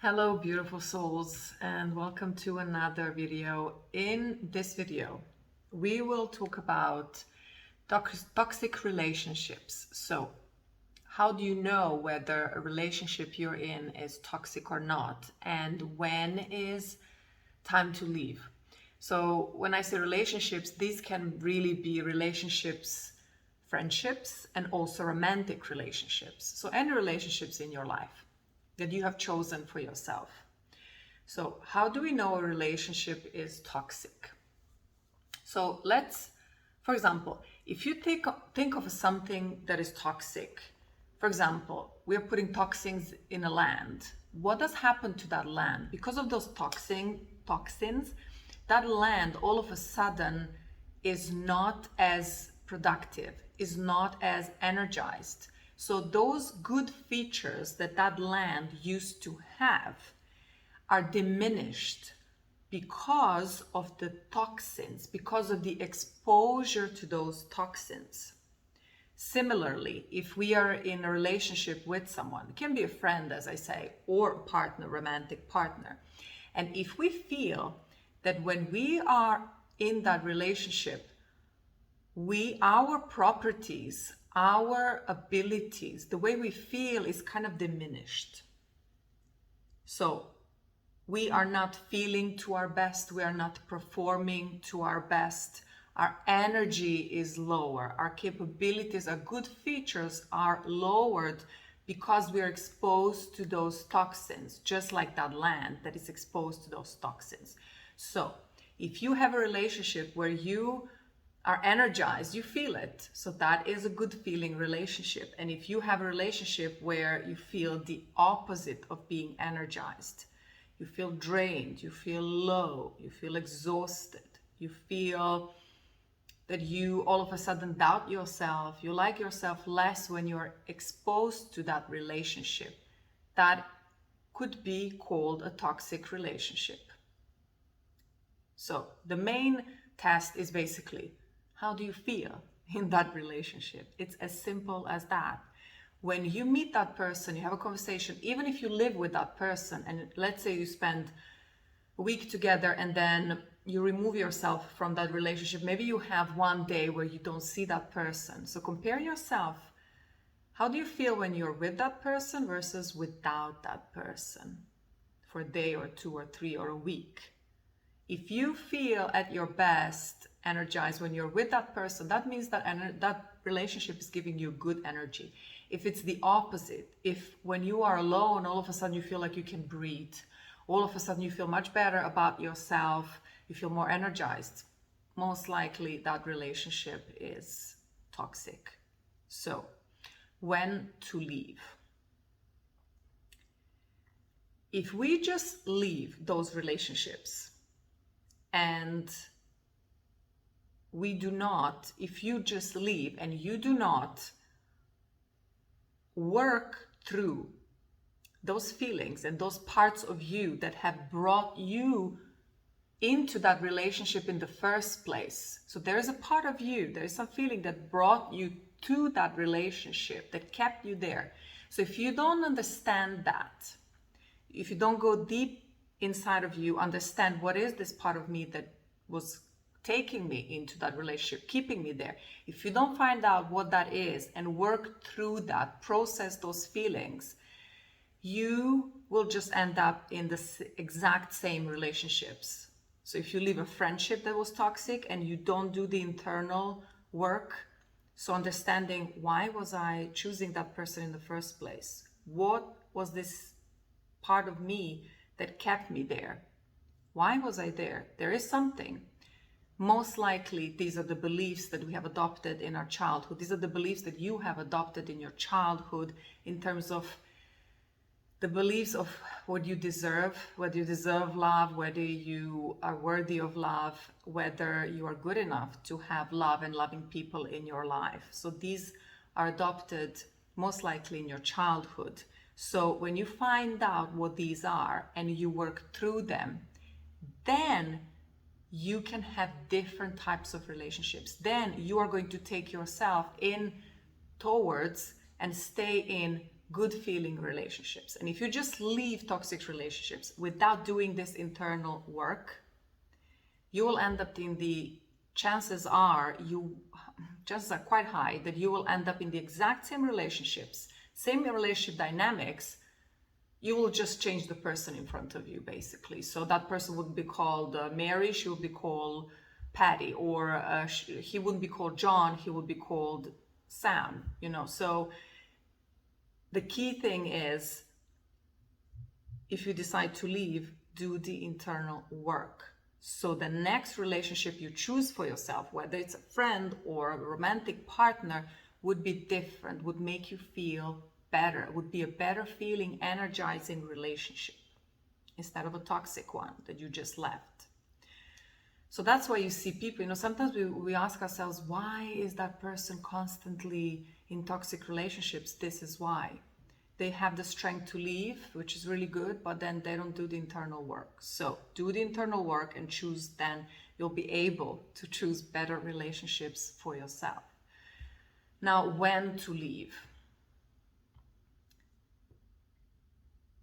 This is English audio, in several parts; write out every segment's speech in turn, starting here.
Hello, beautiful souls, and welcome to another video. In this video, we will talk about toxic relationships. So, how do you know whether a relationship you're in is toxic or not? And when is time to leave? So, when I say relationships, these can really be relationships, friendships, and also romantic relationships. So, any relationships in your life that you have chosen for yourself. So how do we know a relationship is toxic? So for example, if you think of something that is toxic, for example, we are putting toxins in a land. What does happen to that land? Because of those toxins, that land all of a sudden is not as productive, is not as energized. So those good features that land used to have are diminished because of the toxins, because of the exposure to those toxins. Similarly, if we are in a relationship with someone, it can be a friend, as I say, or a partner, romantic partner. And if we feel that when we are in that relationship, our properties, our abilities, the way we feel is kind of diminished. So we are not feeling to our best, we are not performing to our best, our energy is lower, our capabilities, our good features are lowered because we are exposed to those toxins, just like that land that is exposed to those toxins. So if you have a relationship where you are energized, you feel it. So that is a good feeling relationship. And if you have a relationship where you feel the opposite of being energized, you feel drained, you feel low, you feel exhausted, you feel that you all of a sudden doubt yourself, you like yourself less when you're exposed to that relationship, that could be called a toxic relationship. So the main test is basically, how do you feel in that relationship? It's as simple as that. When you meet that person, you have a conversation, even if you live with that person, and let's say you spend a week together and then you remove yourself from that relationship. Maybe you have one day where you don't see that person. So compare yourself. How do you feel when you're with that person versus without that person for a day or two or three or a week? If you feel at your best, energized when you're with that person, that means that that relationship is giving you good energy. If it's the opposite, if when you are alone, all of a sudden you feel like you can breathe, all of a sudden you feel much better about yourself, you feel more energized, most likely that relationship is toxic. So, when to leave? If we just leave those relationships, and if you just leave and you do not work through those feelings and those parts of you that have brought you into that relationship in the first place. So there is a part of you, there is some feeling that brought you to that relationship, that kept you there. So if you don't understand that, if you don't go deep inside of you, understand what is this part of me that was taking me into that relationship, keeping me there. If you don't find out what that is and work through that, process those feelings, you will just end up in the exact same relationships. So if you leave a friendship that was toxic and you don't do the internal work, so understanding, why was I choosing that person in the first place? What was this part of me that kept me there? Why was I there? There is something. Most likely, these are the beliefs that we have adopted in our childhood. These are the beliefs that you have adopted in your childhood in terms of the beliefs of what you deserve, whether you deserve love, whether you are worthy of love, whether you are good enough to have love and loving people in your life. So these are adopted most likely in your childhood. So when you find out what these are and you work through them, then you can have different types of relationships. Then you are going to take yourself in towards and stay in good feeling relationships. And if you just leave toxic relationships without doing this internal work, you will end up in the chances are quite high that you will end up in the exact same relationships, same relationship dynamics. You will just change the person in front of you, basically. So that person would be called Mary, she would be called Patty, or he wouldn't be called John, he would be called Sam, you know. So the key thing is, if you decide to leave, do the internal work. So the next relationship you choose for yourself, whether it's a friend or a romantic partner, would be different, would make you feel better, would be a better feeling, energizing relationship instead of a toxic one that you just left. So that's why you see people, you know, sometimes we ask ourselves, why is that person constantly in toxic relationships? This is why. They have the strength to leave, which is really good, but then they don't do the internal work. So do the internal work and choose, then you'll be able to choose better relationships for yourself. Now, when to leave?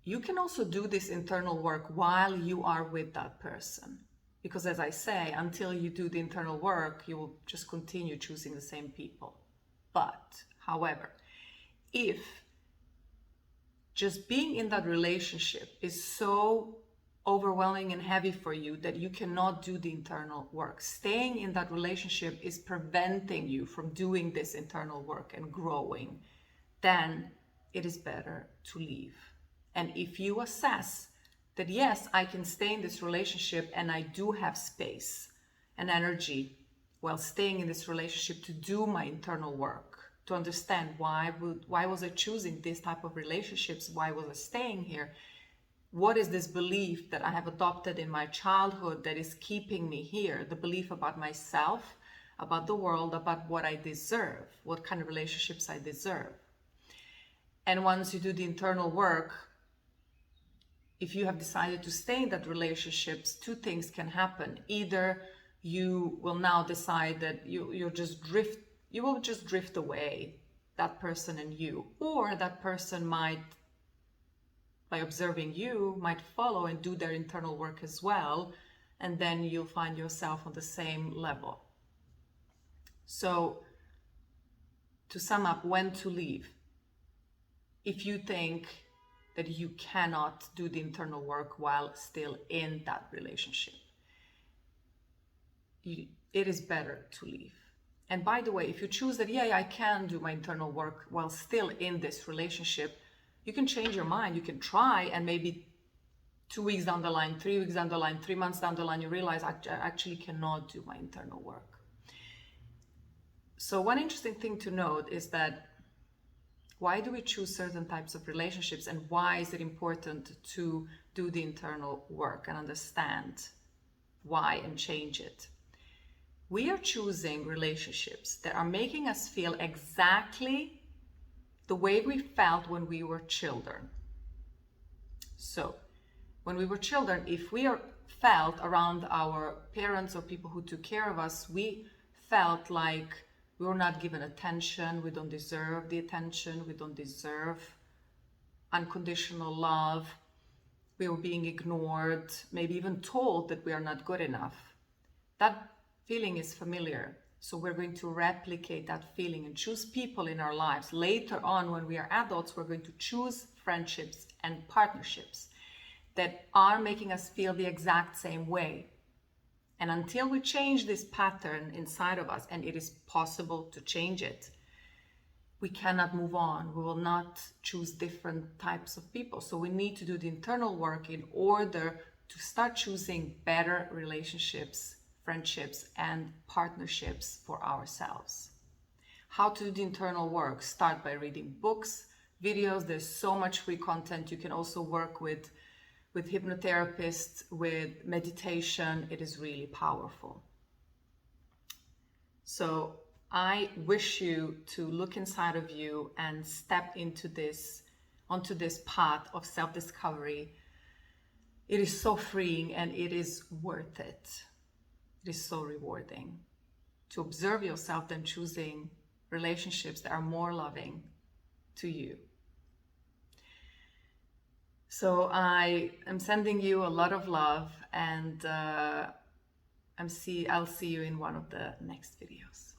You can also do this internal work while you are with that person. Because as I say, until you do the internal work, you will just continue choosing the same people. But, however, if just being in that relationship is so overwhelming and heavy for you that you cannot do the internal work, staying in that relationship is preventing you from doing this internal work and growing, then it is better to leave. And if you assess that, yes, I can stay in this relationship and I do have space and energy while staying in this relationship to do my internal work, to understand why was I choosing this type of relationships? Why was I staying here? What is this belief that I have adopted in my childhood that is keeping me here? The belief about myself, about the world, about what I deserve, what kind of relationships I deserve. And once you do the internal work, if you have decided to stay in that relationships, two things can happen. Either you will now decide that you will just drift away, that person and you, or that person might, by observing you, might follow and do their internal work as well, and then you'll find yourself on the same level. So to sum up, when to leave? If you think that you cannot do the internal work while still in that relationship, it is better to leave. And by the way, if you choose that, yeah, I can do my internal work while still in this relationship, you can change your mind. You can try, and maybe 2 weeks down the line, 3 weeks down the line, 3 months down the line, you realize I actually cannot do my internal work. So one interesting thing to note is that, why do we choose certain types of relationships, and why is it important to do the internal work and understand why and change it? We are choosing relationships that are making us feel exactly the way we felt when we were children. So when we were children, if we felt around our parents or people who took care of us, we felt like we were not given attention, we don't deserve the attention, we don't deserve unconditional love, we were being ignored, maybe even told that we are not good enough. That feeling is familiar. So we're going to replicate that feeling and choose people in our lives. Later on, when we are adults, we're going to choose friendships and partnerships that are making us feel the exact same way. And until we change this pattern inside of us, and it is possible to change it, we cannot move on. We will not choose different types of people. So we need to do the internal work in order to start choosing better relationships, friendships, and partnerships for ourselves. How to do the internal work? Start by reading books, videos. There's so much free content. You can also work with hypnotherapists, with meditation. It is really powerful. So I wish you to look inside of you and step onto this path of self-discovery. It is so freeing and it is worth it. It is so rewarding to observe yourself, then choosing relationships that are more loving to you. So I am sending you a lot of love, and I'll see you in one of the next videos.